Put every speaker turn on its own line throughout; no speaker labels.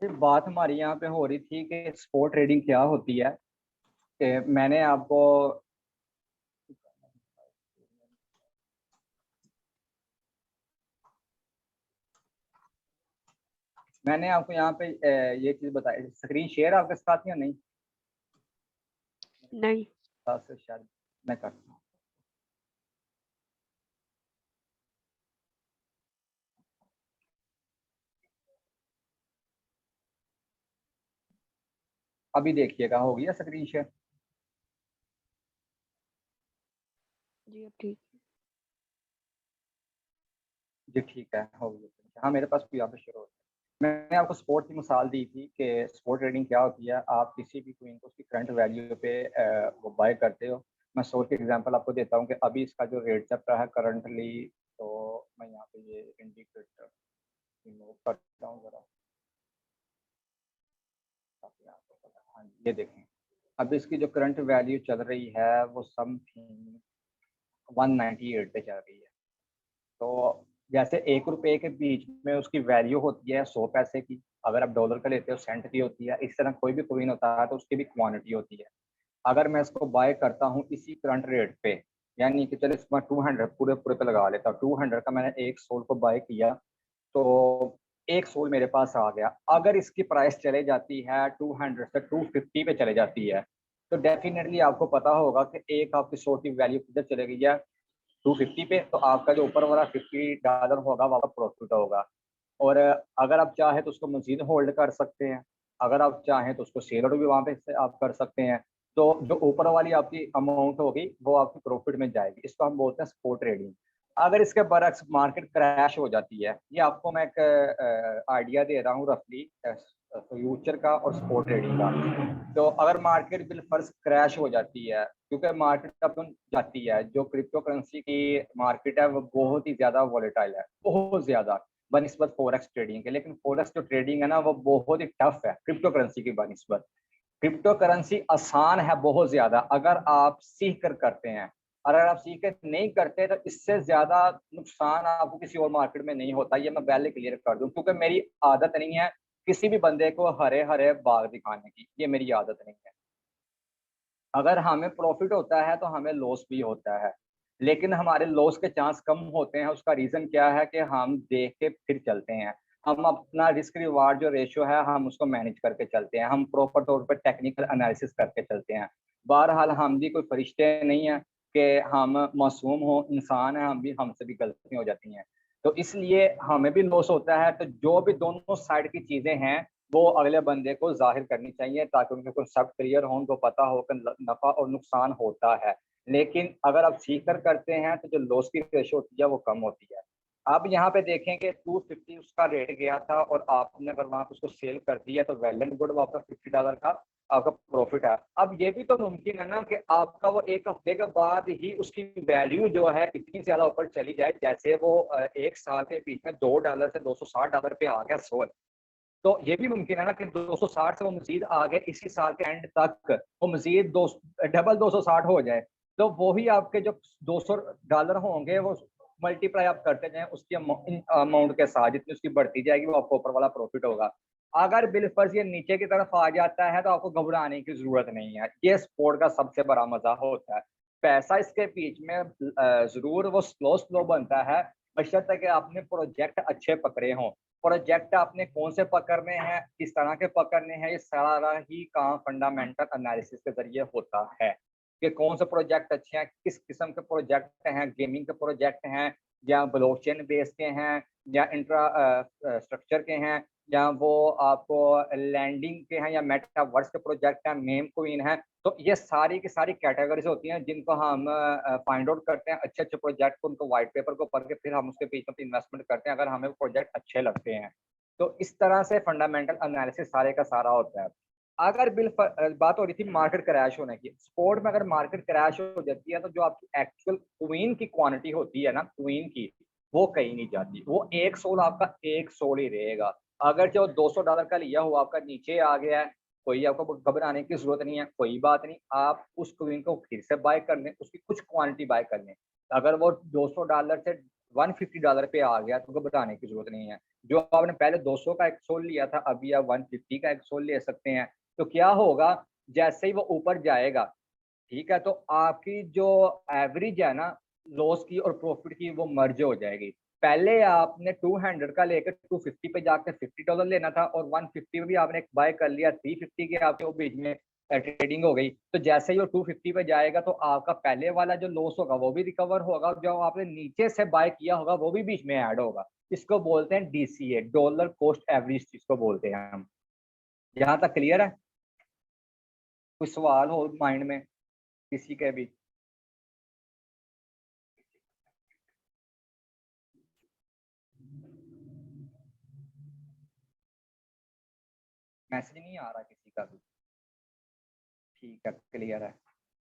बात हमारी यहाँ पे हो रही थी कि स्पोर्ट ट्रेडिंग क्या होती है। कि मैंने आपको यहाँ पे ये चीज बताई। स्क्रीन शेयर आपके साथ या नहीं?
नहीं।
शायद मैं करता हूँ। अभी देखिएगा, हो गया स्क्रीन शेयर?
जी अब ठीक।
जी ठीक है, हो गया। हाँ, मेरे पास भी यहाँ पे शुरू हो गया। मैंने आपको स्पोर्ट की मिसाल दी थी कि स्पोर्ट ट्रेडिंग क्या होती है। आप किसी भी कोइन को उसकी करंट वैल्यू पे वो बाय करते हो। मैं सोल की एग्जांपल आपको देता हूँ कि अभी इसका जो रेट चल रहा है करंटली, तो मैं यहाँ पे ये इंडिकेटर रिमूव करता हूँ जरा, ताकि आपको पता। हाँ जी, ये देखें, अब इसकी जो करंट वैल्यू चल रही है वो समथिंग 198 पे चल रही है। तो जैसे 1 रुपए के बीच में उसकी वैल्यू होती है 100 पैसे की, अगर आप डॉलर का लेते हो सेंट की होती है। इस तरह कोई भी कॉइन होता है तो उसकी भी क्वांटिटी होती है। अगर मैं इसको बाय करता हूँ इसी करंट रेट पे, यानी कि चलो इसमें 200 पूरे पूरे पे लगा लेता हूँ, 200 का मैंने एक सोल को बाय किया, तो एक सोल मेरे पास आ गया। अगर इसकी प्राइस चले जाती है 200 से 250 पे चले जाती है, तो डेफिनेटली आपको पता होगा कि एक आपकी सोल की वैल्यू किधर चले गई है, 250 पे। तो आपका जो ऊपर वाला $50 होगा वो आपका प्रॉफिट होगा। और अगर आप चाहें तो उसको मजीद होल्ड कर सकते हैं, अगर आप चाहें तो उसको सेल आउट भी वहाँ पे से आप कर सकते हैं। तो जो ऊपर वाली आपकी अमाउंट होगी वो आपकी प्रॉफिट में जाएगी। इसको हम बोलते हैं स्पॉट ट्रेडिंग। अगर इसके बरक्स मार्केट क्रैश हो जाती है, ये आपको मैं एक आइडिया दे रहा हूँ रफली फ्यूचर का और स्पॉट ट्रेडिंग का। तो अगर मार्केट बिलफर्ज क्रैश हो जाती है, क्योंकि मार्केट अपन जाती है, जो क्रिप्टो करेंसी की मार्केट है वो बहुत ही ज़्यादा वॉलेटाइल है, बहुत ज़्यादा बनिस्बत फॉरेक्स ट्रेडिंग के। लेकिन फॉरेक्स जो ट्रेडिंग है ना वो बहुत ही टफ है क्रिप्टो करेंसी की बनिस्बत। क्रिप्टो करेंसी आसान है बहुत ज़्यादा अगर आप सीख कर करते हैं। अगर आप सीख कर नहीं करते तो इससे ज़्यादा नुकसान आपको किसी और मार्केट में नहीं होता। ये मैं पहले क्लियर कर दूं, क्योंकि मेरी आदत नहीं है किसी भी बंदे को हरे हरे बाग दिखाने की, ये मेरी आदत नहीं है। अगर हमें प्रॉफिट होता है तो हमें लॉस भी होता है, लेकिन हमारे लॉस के चांस कम होते हैं। उसका रीज़न क्या है कि हम देख के फिर चलते हैं। हम अपना रिस्क रिवार्ड जो रेशियो है हम उसको मैनेज करके चलते हैं। हम प्रॉपर तौर पर टेक्निकल एनालिसिस करके चलते हैं। बहरहाल हम भी कोई फरिश्ते नहीं हैं कि हम मासूम हो, इंसान है, हम भी, हमसे भी गलतियाँ हो जाती हैं। तो इसलिए हमें भी लॉस होता है। तो जो भी दोनों साइड की चीज़ें हैं वो अगले बंदे को जाहिर करनी चाहिए, ताकि उनके कॉन्सेप्ट क्लियर हो, उनको पता हो कि नफा और नुकसान होता है। लेकिन अगर आप सीख कर करते हैं तो जो लॉस की रेशो होती है वो कम होती है। अब यहाँ पे देखें कि 250 उसका रेट गया था और आपने अगर वहां पर उसको सेल कर दिया तो वेल एंड गुड, वो आपका $50 का आपका प्रॉफिट है। अब ये भी तो मुमकिन है ना कि आपका वो एक हफ्ते के बाद ही उसकी वैल्यू जो है इतनी ज्यादा ऊपर चली जाए, जैसे वो एक साल के बीच में $2 से $260 पे आ गया सोल। तो ये भी मुमकिन है ना कि 260 से वो मजीद आगे इसी साल के एंड तक वो मजीद दो डबल 260 हो जाए। तो वो ही आपके जो $200 होंगे वो मल्टीप्लाई आप करते जाएं उसकी अमाउंट के साथ, जितनी उसकी बढ़ती जाएगी वो आपको ऊपर वाला प्रॉफिट होगा। अगर बिलफर्ज ये नीचे की तरफ आ जाता है तो आपको घबराने की जरूरत नहीं है। ये स्पोर्ट का सबसे बड़ा मजा होता है। पैसा इसके बीच में जरूर वो स्लो स्लो बनता है, बशर्ते कि आपने प्रोजेक्ट अच्छे पकड़े हों। प्रोजेक्ट आपने कौन से पकड़ने हैं, किस तरह के पकड़ने हैं, ये सारा ही काम फंडामेंटल एनालिसिस के जरिए होता है। कि कौन से प्रोजेक्ट अच्छे हैं, किस किस्म के प्रोजेक्ट हैं, गेमिंग के प्रोजेक्ट हैं या ब्लॉकचेन बेस के हैं या स्ट्रक्चर के हैं या वो आपको लैंडिंग के हैं या मेटावर्स के प्रोजेक्ट हैं, मेम क्वीन है। तो ये सारी की सारी कैटेगरीज होती हैं जिनको हम फाइंड आउट करते हैं, अच्छे अच्छे प्रोजेक्ट को, उनको व्हाइट पेपर को पढ़ के फिर हम उसके पीछे इन्वेस्टमेंट करते हैं अगर हमें वो प्रोजेक्ट अच्छे लगते हैं। तो इस तरह से फंडामेंटल एनालिसिस सारे का सारा होता है। अगर बात हो रही थी मार्केट क्रैश होने की, स्पोर्ट में अगर मार्केट क्रैश हो जाती है तो जो आपकी एक्चुअल क्वीन की क्वांटिटी होती है ना, क्वीन की, वो कहीं नहीं जाती। वो एक सोल आपका एक सोल ही रहेगा। अगर जो $200 का लिया हुआ आपका नीचे आ गया है, कोई आपको घबराने की जरूरत नहीं है, कोई बात नहीं, आप उस क्वीन को फिर से बाय कर लें, उसकी कुछ क्वांटिटी बाय कर लें। अगर वो $200 से $150 पे आ गया तो घबराने की जरूरत नहीं है। जो आपने पहले 200 का एक सोल लिया था, अभी आप 150 का एक सोल ले सकते हैं। तो क्या होगा, जैसे ही वो ऊपर जाएगा, ठीक है, तो आपकी जो एवरेज है ना लॉस की और प्रॉफिट की, वो मर्ज हो जाएगी। पहले आपने 200 का लेकर 250 पे जाकर $50 लेना था और 150 में भी आपने बाय कर लिया, 350 के आपके वो बीच में ट्रेडिंग हो गई। तो जैसे ही वो 250 पे जाएगा तो आपका पहले वाला जो लॉस होगा वो भी रिकवर होगा और जो आपने नीचे से बाय किया होगा वो भी बीच में ऐड होगा। इसको बोलते हैं DCA, डॉलर कॉस्ट एवरेज, इसको बोलते हैं हम। यहाँ तक क्लियर है? कोई सवाल हो माइंड में किसी के भी? मैसेज नहीं आ रहा किसी का भी? ठीक है, क्लियर है,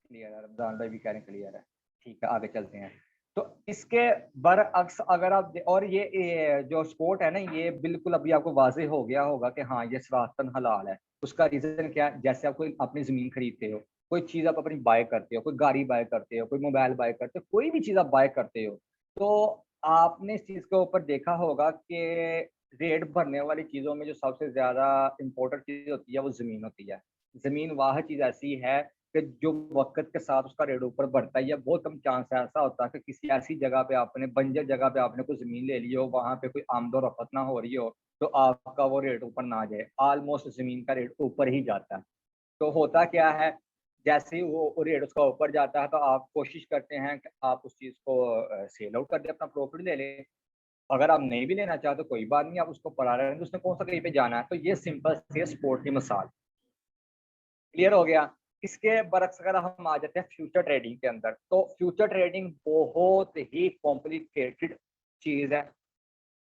क्लियर है, रमजान भाई भी कह रहे हैं क्लियर है। ठीक है, आगे चलते हैं। तो इसके बरअक्स अगर आप और ये जो स्पोर्ट है ना, ये बिल्कुल अभी आपको वाजे हो गया होगा कि हाँ ये सरासतन हलाल है। उसका रीजन क्या है? जैसे आप कोई अपनी जमीन खरीदते हो, कोई चीज आप अपनी बाय करते हो, कोई गाड़ी बाय करते हो, कोई मोबाइल बाय करते हो, कोई भी चीज आप बाय करते हो, तो आपने इस चीज के ऊपर देखा होगा कि रेट भरने वाली चीजों में जो सबसे ज्यादा इंपॉर्टेंट चीज होती है वो जमीन होती है। जमीन वाह चीज ऐसी है कि जो वक्त के साथ उसका रेट ऊपर बढ़ता है। या बहुत कम चांस है ऐसा होता है कि किसी ऐसी जगह पे आपने, बंजर जगह पे आपने कोई जमीन ले ली हो, वहां पे कोई आमदोरफ्त ना हो रही हो, तो आपका वो रेट ऊपर ना जाए। ऑलमोस्ट जमीन का रेट ऊपर ही जाता है। तो होता क्या है, जैसे ही वो रेट उसका ऊपर जाता है तो आप कोशिश करते हैं कि आप उस चीज को सेल आउट कर दे, अपना प्रॉफिट ले लें। अगर आप नहीं भी लेना चाहते कोई बात नहीं, आप उसको पढ़ा रहे हैं तो उसने कौन सा कहीं पे जाना है। तो ये सिंपल से स्पोर्ट की मिसाल। क्लियर हो गया? इसके बरक्स अगर हम आ जाते हैं फ्यूचर ट्रेडिंग के अंदर, तो फ्यूचर ट्रेडिंग बहुत ही कॉम्प्लिकेटेड चीज है।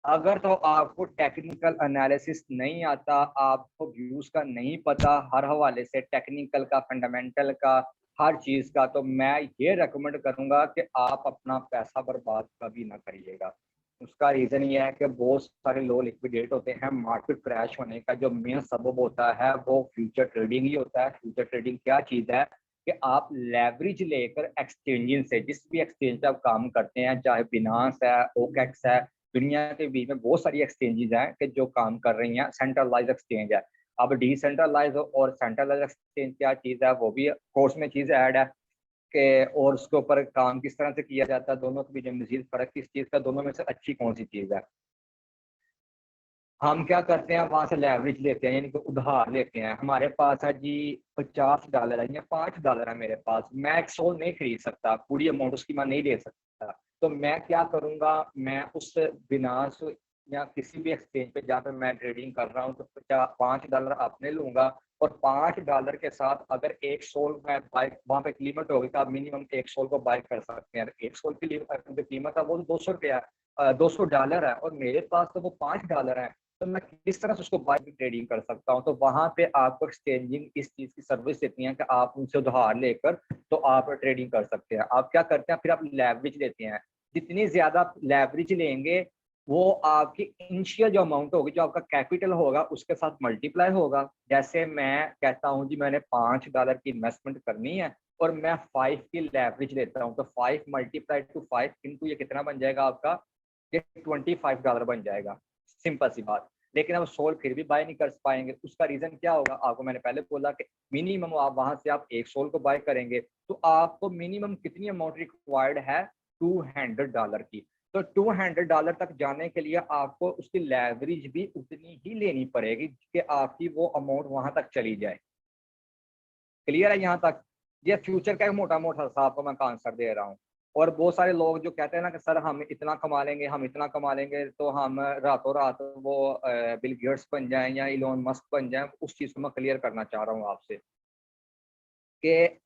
अगर तो आपको टेक्निकल एनालिसिस नहीं आता, आपको व्यूज का नहीं पता हर हवाले से, टेक्निकल का, फंडामेंटल का, हर चीज का, तो मैं ये रेकमेंड करूंगा कि आप अपना पैसा बर्बाद कभी ना करिएगा। उसका रीजन ये है कि बहुत सारे लोग लिक्विडेट होते हैं। मार्केट क्रैश होने का जो मेन सबब होता है वो फ्यूचर ट्रेडिंग ही होता है। फ्यूचर ट्रेडिंग क्या चीज है कि आप लेवरेज लेकर एक्सचेंजिंग से, जिस भी एक्सचेंज पे आप काम करते हैं, चाहे बिनांस है, ओकेक्स है, दुनिया के बीच में बहुत सारी एक्सचेंजेस हैं कि जो काम कर रही हैं। सेंट्रलाइज एक्सचेंज है। अब डिसेंट्रलाइज और सेंट्रलाइज एक्सचेंज क्या चीज़ है, वो भी कोर्स में चीज़ ऐड है कि, और उसके ऊपर काम किस तरह से किया जाता है, दोनों के बीच में मजीद फर्क किस चीज़ का, दोनों में से अच्छी कौन सी चीज़ है। हम क्या करते हैं, वहां से लेवरेज लेते हैं, यानी कि उधार लेते हैं। हमारे पास है जी $50 है या $5 है मेरे पास, मैं एक सोल नहीं खरीद सकता, पूरी अमाउंट उसकी मैं नहीं ले सकता। तो मैं क्या करूंगा, मैं उस बिनास या किसी भी एक्सचेंज पे जहाँ पे मैं ट्रेडिंग कर रहा हूँ, तो $5 अपने लूंगा और $5 के साथ अगर एक सोल मैं बाय, वहाँ पे कीमत होगी तो आप मिनिमम एक सोल को बाय कर सकते हैं। एक सोल की कीमत है वो $200 है, $200 है, और मेरे पास तो वो $5 है। तो मैं किस तरह से उसको बाय ट्रेडिंग कर सकता हूँ। तो वहां पे आपको एक्सचेंजिंग इस चीज की सर्विस देती है कि आप उनसे उधार लेकर तो आप ट्रेडिंग कर सकते हैं। आप क्या करते हैं, फिर आप लेवरेज लेते हैं। जितनी ज्यादा आप लेवरेज लेंगे, वो आपकी इनिशियल जो अमाउंट होगी, जो आपका कैपिटल होगा, उसके साथ मल्टीप्लाई होगा। जैसे मैं कहता हूँ जी मैंने $5 की इन्वेस्टमेंट करनी है और मैं 5 की लेवरेज लेता हूँ, तो 5 मल्टीप्लाई टू 5 इंटू ये कितना बन जाएगा आपका, ये $25 बन जाएगा। सिंपल सी बात। लेकिन अब सोल फिर भी बाय नहीं कर पाएंगे। उसका रीजन क्या होगा, आपको मैंने पहले बोला कि मिनिमम आप वहां से आप एक सोल को बाय करेंगे तो आपको मिनिमम कितनी अमाउंट रिक्वायर्ड है, $200 की। तो $200 तक जाने के लिए आपको उसकी लेवरेज भी उतनी ही लेनी पड़ेगी कि आपकी वो अमाउंट वहां तक चली जाए। क्लियर है यहाँ तक? ये फ्यूचर का एक मोटा मोटा सा आपको मैं आंसर दे रहा हूँ। और बहुत सारे लोग जो कहते हैं ना कि सर हम इतना कमा लेंगे, हम इतना कमा लेंगे तो हम रातों रात वो बिल गेट्स बन जाएं या इलोन मस्क बन जाएं, उस चीज को मैं क्लियर करना चाह रहा हूँ आपसे कि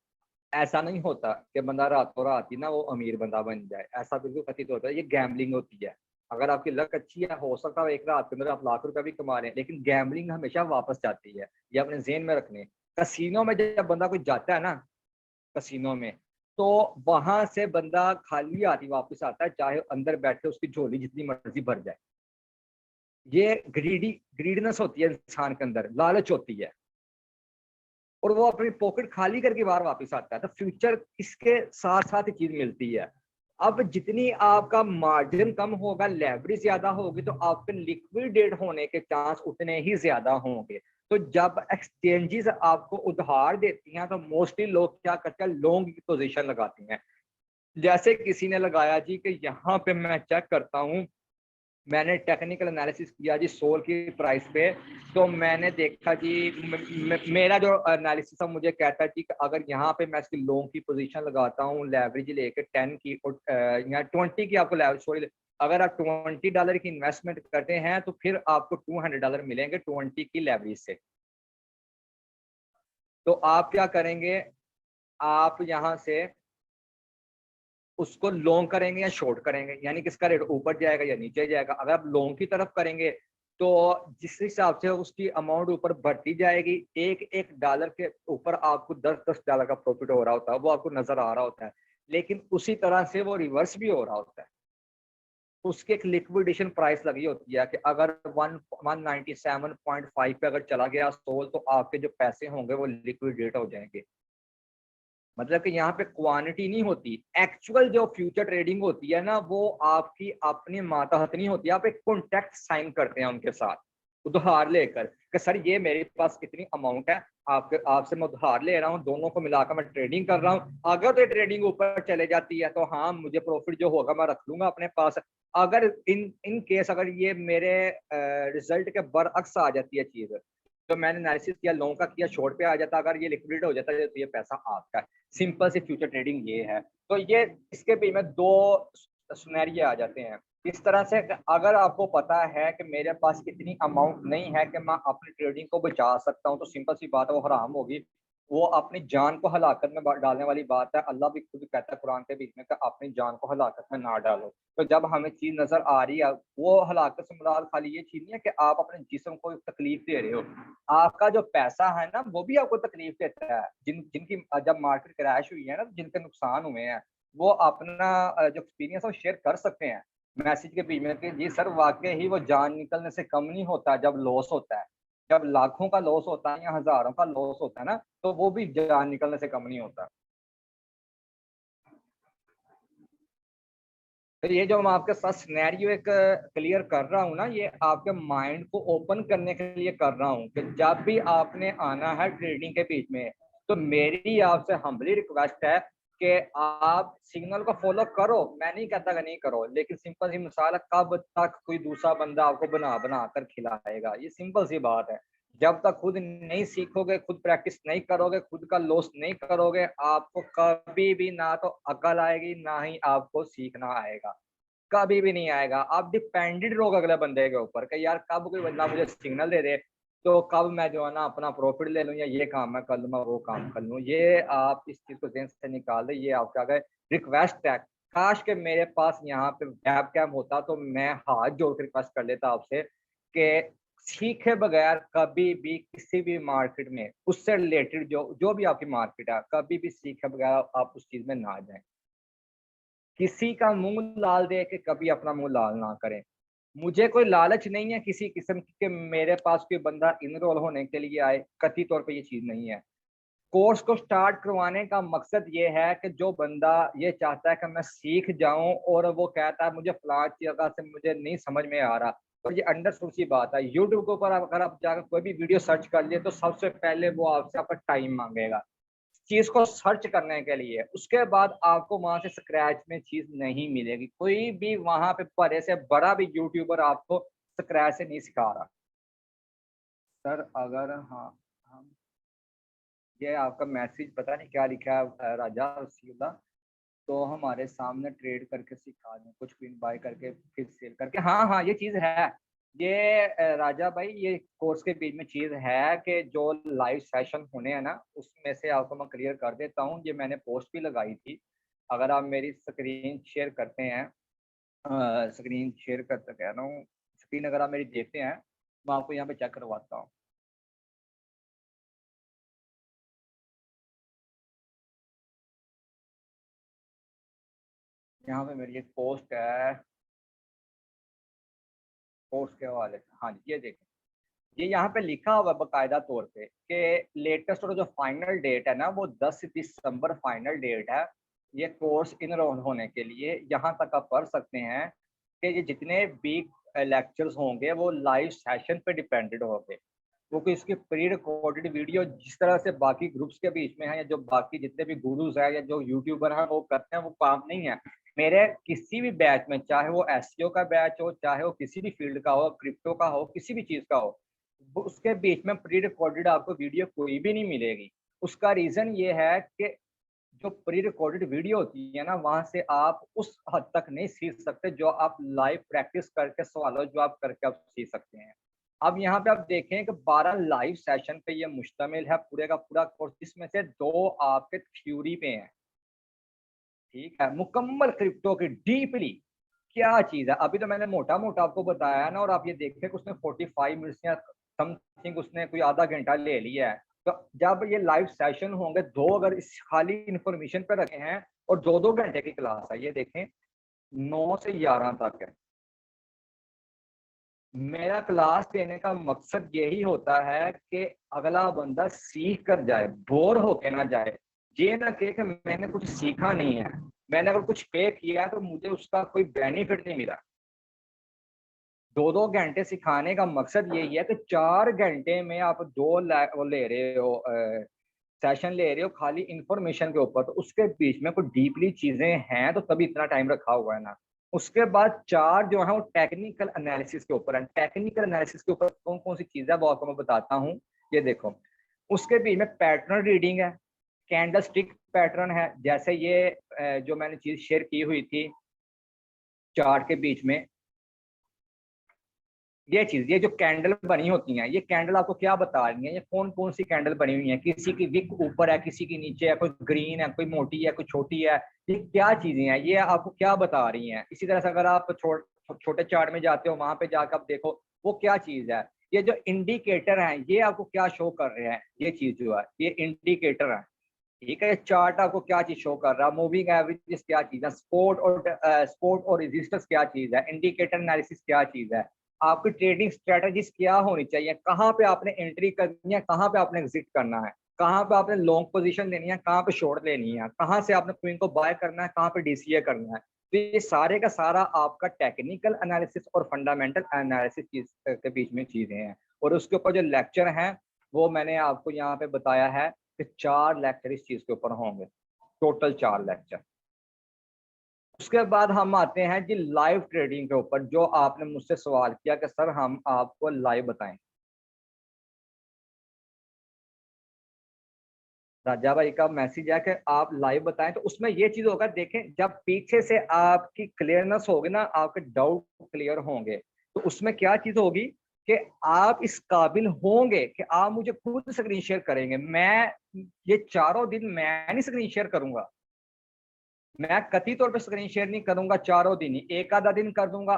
ऐसा नहीं होता कि बंदा रातों रात ही ना वो अमीर बंदा बन जाए, ऐसा बिल्कुल कथित होता है। ये गैम्बलिंग होती है। अगर आपकी लक अच्छी है, हो सकता है एक रात के अंदर आप लाख रुपया भी कमा रहे हैं, लेकिन गैम्बलिंग हमेशा वापस जाती है। ये अपने जेहन में रखने। कसीनो में जब बंदा कोई जाता है ना, कसीनो में, तो वहां से बंदा खाली हाथ ही वापस आता है, चाहे अंदर बैठे उसकी झोली जितनी मर्जी भर जाए। ये ग्रीडनेस होती है इंसान के अंदर, लालच होती है, और वो अपनी पॉकेट खाली करके बाहर वापस आता है। तो फ्यूचर इसके साथ साथ चीज मिलती है। अब जितनी आपका मार्जिन कम होगा, लेवरेज ज्यादा होगी, तो आपके लिक्विडेट होने के चांस उतने ही ज्यादा होंगे। तो जब एक्सचेंजेस आपको उधार देती हैं तो मोस्टली लोग क्या करते हैं, लॉन्ग की पोजीशन लगाते हैं। जैसे किसी ने लगाया जी कि यहाँ पे मैं चेक करता हूँ, मैंने टेक्निकल एनालिसिस किया जी सोल की प्राइस पे, तो मैंने देखा जी मेरा जो एनालिसिस है मुझे कहता है जी कि अगर यहाँ पे मैं इसकी लॉन्ग की पोजीशन लगाता हूँ, लेवरेज लेके 10 की और यहाँ 20 की आपको लेवरेज, सॉरी, अगर आप $20 की इन्वेस्टमेंट करते हैं तो फिर आपको $200 मिलेंगे 20 की लेवरेज से। तो आप क्या करेंगे, आप यहाँ से उसको लॉन्ग करेंगे या शॉर्ट करेंगे, यानी कि इसका रेट ऊपर जाएगा या नीचे जाएगा। अगर आप लॉन्ग की तरफ करेंगे तो जिस हिसाब से उसकी अमाउंट ऊपर बढ़ती जाएगी, एक एक डॉलर के ऊपर आपको 10-10 डॉलर का प्रॉफिट हो रहा होता है, वो आपको नजर आ रहा होता है। लेकिन उसी तरह से वो रिवर्स भी हो रहा होता है। उसकी एक लिक्विडेशन प्राइस लगी होती है कि अगर 197.5 पे अगर चला गया सोल, तो आपके जो पैसे होंगे वो लिक्विडेट हो जाएंगे। मतलब कि यहाँ पे क्वांटिटी नहीं होती, एक्चुअल जो फ्यूचर ट्रेडिंग होती है ना, वो आपकी अपनी मातहत नहीं होती। आप एक कॉन्ट्रैक्ट साइन करते हैं उनके साथ उधार लेकर कि सर ये मेरे पास इतनी अमाउंट है, आपसे मैं उधार ले रहा हूँ, दोनों को मिलाकर मैं ट्रेडिंग कर रहा हूँ। अगर तो ट्रेडिंग ऊपर चले जाती है तो हाँ, मुझे प्रॉफिट जो होगा मैं रख लूंगा अपने पास। अगर इन केस अगर ये मेरे रिजल्ट के बरअक्स आ जाती है चीज, तो मैंने एनालिसिस किया, लॉन्ग का किया, शॉर्ट पे आ जाता, अगर ये लिक्विडेट हो जाता है तो ये पैसा आपका है। सिंपल सी फ्यूचर ट्रेडिंग ये है। तो ये इसके भी में दो सिनेरियो आ जाते हैं इस तरह से। अगर आपको पता है कि मेरे पास इतनी अमाउंट नहीं है कि मैं अपनी ट्रेडिंग को बचा सकता हूँ, तो सिंपल सी बात है वो हराम होगी। वो अपनी जान को हलाकत में डालने वाली बात है। अल्लाह भी खुद कहता है कुरान के बीच में कि अपनी जान को हलाकत में ना डालो। तो जब हमें चीज नजर आ रही है, वो हलाकत से मुराद खाली ये चीज नहीं है कि आप अपने जिस्म को तकलीफ दे रहे हो, आपका जो पैसा है ना वो भी आपको तकलीफ देता है। जिनकी जब मार्केट क्रैश हुई है ना, जिनके नुकसान हुए हैं, वो अपना जो एक्सपीरियंस है वो शेयर कर सकते हैं मैसेज के बीच में कि जी सर वाकई ही वो जान निकलने से कम नहीं होता जब लॉस होता है। जब लाखों का लॉस होता है या हजारों का लॉस होता है ना, तो वो भी जान निकलने से कम नहीं होता। तो ये जो मैं आपके साथ सिनेरियो एक क्लियर कर रहा हूँ ना, ये आपके माइंड को ओपन करने के लिए कर रहा हूँ कि जब भी आपने आना है ट्रेडिंग के बीच में, तो मेरी आपसे हम्बली रिक्वेस्ट है कि आप सिग्नल को फॉलो करो। मैं नहीं कहता कि नहीं करो, लेकिन सिंपल सी मिसाल है, कब तक कोई दूसरा बंदा आपको बना बना कर खिलाएगा? ये सिंपल सी बात है। जब तक खुद नहीं सीखोगे, खुद प्रैक्टिस नहीं करोगे, खुद का लॉस नहीं करोगे, आपको कभी भी ना तो अकल आएगी ना ही आपको सीखना आएगा। कभी भी नहीं आएगा। आप डिपेंडेंट रहोगे अगले बंदे के ऊपर कि यार कब कोई बंदा मुझे सिग्नल दे दे, तो कब मैं जो है ना अपना प्रॉफिट ले लूँ, या ये काम मैं कर लूँ, मैं वो काम कर लूँ। ये आप इस चीज को ज़हन से निकाल दें। ये आपका अगर रिक्वेस्ट है, काश के मेरे पास यहाँ पे वेब कैम होता तो मैं हाथ जोड़ के रिक्वेस्ट कर लेता आपसे कि सीखे बगैर कभी भी किसी भी मार्केट में उससे रिलेटेड जो जो भी आपकी मार्केट है, कभी भी सीखे बगैर आप उस चीज में ना जाएं। किसी का मुंह लाल दे के कभी अपना मुंह लाल ना करें। मुझे कोई लालच नहीं है किसी किस्म की कि मेरे पास कोई बंदा इनरोल होने के लिए आए, कतई तौर पे ये चीज नहीं है। कोर्स को स्टार्ट करवाने का मकसद ये है कि जो बंदा ये चाहता है कि मैं सीख जाऊं, और वो कहता है मुझे फलां जगह से मुझे नहीं समझ में आ रहा, तो ये अंडरस्टूड सी बात है। यूट्यूब के ऊपर अगर आप जाकर कोई भी वीडियो सर्च कर लिए, तो सबसे पहले वो आपसे आपका टाइम मांगेगा चीज को सर्च करने के लिए। उसके बाद आपको वहां से स्क्रैच में चीज नहीं मिलेगी। कोई भी वहां पे बड़े से बड़ा भी यूट्यूबर आपको स्क्रैच से नहीं सिखा रहा। सर अगर हाँ, हम ये आपका मैसेज पता नहीं क्या लिखा है राजा रसीला। तो हमारे सामने ट्रेड करके सिखा दें, कुछ पिन बाय करके फिर सेल करके। हाँ हाँ, ये चीज़ है। ये राजा भाई, ये कोर्स के बीच में चीज़ है कि जो लाइव सेशन होने हैं ना, उसमें से आपको मैं क्लियर कर देता हूँ। ये मैंने पोस्ट भी लगाई थी। अगर आप मेरी स्क्रीन शेयर करते हैं, स्क्रीन शेयर करते कह रहा हूँ, स्क्रीन अगर आप मेरी देखते हैं, मैं आपको यहाँ पे चेक करवाता हूँ। यहाँ पे मेरी एक पोस्ट है, पोस्ट के हवाले से। हाँ जी, ये देखें, ये यहाँ पे लिखा हुआ है बाकायदा तौर पे कि लेटेस्ट और जो फाइनल डेट है ना, वो 10 दिसंबर फाइनल डेट है ये कोर्स इनरोल होने के लिए। यहाँ तक आप पढ़ सकते हैं कि ये जितने भी लेक्चर्स होंगे वो लाइव सेशन पे डिपेंडेड होंगे, क्योंकि इसकी प्री रिकॉर्डेड वीडियो जिस तरह से बाकी ग्रुप्स के बीच में है, या जो बाकी जितने भी गुरुज हैं या जो यूट्यूबर हैं वो करते हैं, वो काम नहीं है। मेरे किसी भी बैच में, चाहे वो एसईओ का बैच हो, चाहे वो किसी भी फील्ड का हो, क्रिप्टो का हो, किसी भी चीज़ का हो, उसके बीच में प्री रिकॉर्डेड आपको वीडियो कोई भी नहीं मिलेगी। उसका रीज़न ये है कि जो प्री रिकॉर्डेड वीडियो होती है ना, वहाँ से आप उस हद तक नहीं सीख सकते जो आप लाइव प्रैक्टिस करके, सवालों जवाब करके आप सीख सकते हैं। अब यहाँ पे आप देखें कि 12 लाइव सेशन पे ये मुश्तमिल है पूरे का पूरा कोर्स, जिसमें से 2 आपके थ्योरी पे हैं। ठीक है, मुकम्मल क्रिप्टो की डीपली क्या चीज़ है। अभी तो मैंने मोटा-मोटा आपको बताया है ना, और आप ये देखें कि उसने 45 मिनट्स या समथिंग उसने कोई आधा घंटा ले लिया है। तो जब ये लाइव सेशन होंगे, 2 अगर इस खाली इन्फॉर्मेशन पे रखे हैं, और 2-2 घंटे की क्लास है, ये देखें 9 से 11 तक है। मेरा क्लास देने का मकसद यही होता है कि अगला बंदा सीख कर जाए, बोर होके ना जाए। ये ना कहे कि मैंने कुछ सीखा नहीं है, मैंने अगर कुछ पे किया है तो मुझे उसका कोई बेनिफिट नहीं मिला। 2-2 घंटे सिखाने का मकसद यही है कि 4 घंटे में आप 2 वो ले रहे हो, सेशन ले रहे हो खाली इंफॉर्मेशन के ऊपर, तो उसके बीच में कुछ डीपली चीजें हैं, तो तभी इतना टाइम रखा हुआ है ना। उसके बाद 4 जो है वो टेक्निकल एनालिसिस के ऊपर है। टेक्निकल एनालिसिस के ऊपर कौन कौन सी चीजें वो आपको मैं बताता हूँ। ये देखो, उसके बीच में पैटर्न रीडिंग है, कैंडल स्टिक पैटर्न है, जैसे ये जो मैंने चीज शेयर की हुई थी चार्ट के बीच में, ये चीज, ये जो कैंडल बनी होती हैं, ये कैंडल आपको क्या बता रही है, ये कौन कौन सी कैंडल बनी हुई है, किसी की विक ऊपर है, किसी की नीचे है, कोई ग्रीन है, कोई मोटी है, कोई छोटी है, ये क्या चीजें हैं, ये आपको क्या बता रही हैं। इसी तरह से अगर आप छोटे चार्ट में जाते हो, वहां पे जाकर आप देखो वो क्या चीज है। ये जो इंडिकेटर है, ये आपको क्या शो कर रहे हैं, ये चीज जो है ये इंडिकेटर है। ठीक है, चार्ट आपको क्या चीज शो कर रहा है, मूविंग एवरेजेस क्या चीज है, स्पोर्ट और रेजिस्टेंस क्या चीज है, इंडिकेटर एनालिसिस क्या चीज है, आपकी ट्रेडिंग स्ट्रेटजीज क्या होनी चाहिए, कहाँ पे आपने एंट्री करनी है, कहाँ पे आपने एग्जिट करना है, कहाँ पे आपने लॉन्ग पोजीशन लेनी है, कहाँ पे शॉर्ट लेनी है, कहाँ से आपने क्वीन को बाय करना है, कहाँ पे डीसीए करना है। तो ये सारे का सारा आपका टेक्निकल एनालिसिस और फंडामेंटल एनालिसिस के बीच में चीजें हैं। और उसके ऊपर जो लेक्चर हैं वो मैंने आपको यहाँ पे बताया है कि 4 लेक्चर इस चीज के ऊपर होंगे, टोटल 4 लेक्चर। उसके बाद हम आते हैं जी लाइव ट्रेडिंग के ऊपर, जो आपने मुझसे सवाल किया कि सर हम आपको लाइव बताएं। राजा भाई का मैसेज है कि आप लाइव बताएं, तो उसमें ये चीज होगा, देखें जब पीछे से आपकी क्लियरनेस होगी ना, आपके डाउट क्लियर होंगे, तो उसमें क्या चीज होगी कि आप इस काबिल होंगे कि आप मुझे खुद स्क्रीन शेयर करेंगे। मैं ये चारों दिन मैं नहीं स्क्रीन शेयर करूंगा, मैं कतई तौर पे स्क्रीन शेयर नहीं करूंगा चारों दिन ही, एक आधा दिन कर दूंगा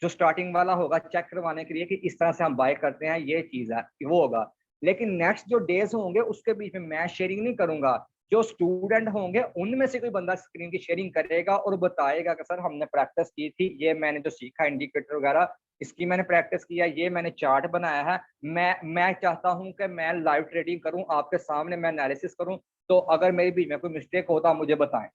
जो स्टार्टिंग वाला होगा चेक करवाने के लिए कि इस तरह से हम बाय करते हैं, ये चीज है वो होगा। लेकिन नेक्स्ट जो डेज होंगे उसके बीच में मैं शेयरिंग नहीं करूंगा। जो स्टूडेंट होंगे उनमें से कोई बंदा स्क्रीन की शेयरिंग करेगा और बताएगा कि सर हमने प्रैक्टिस की थी, ये मैंने जो सीखा इंडिकेटर वगैरह इसकी मैंने प्रैक्टिस किया, ये मैंने चार्ट बनाया है। मैं चाहता हूं कि मैं लाइव ट्रेडिंग करूं आपके सामने, मैं एनालिसिस करूं, तो अगर मेरे बीच में कोई मिस्टेक होता मुझे बताएं।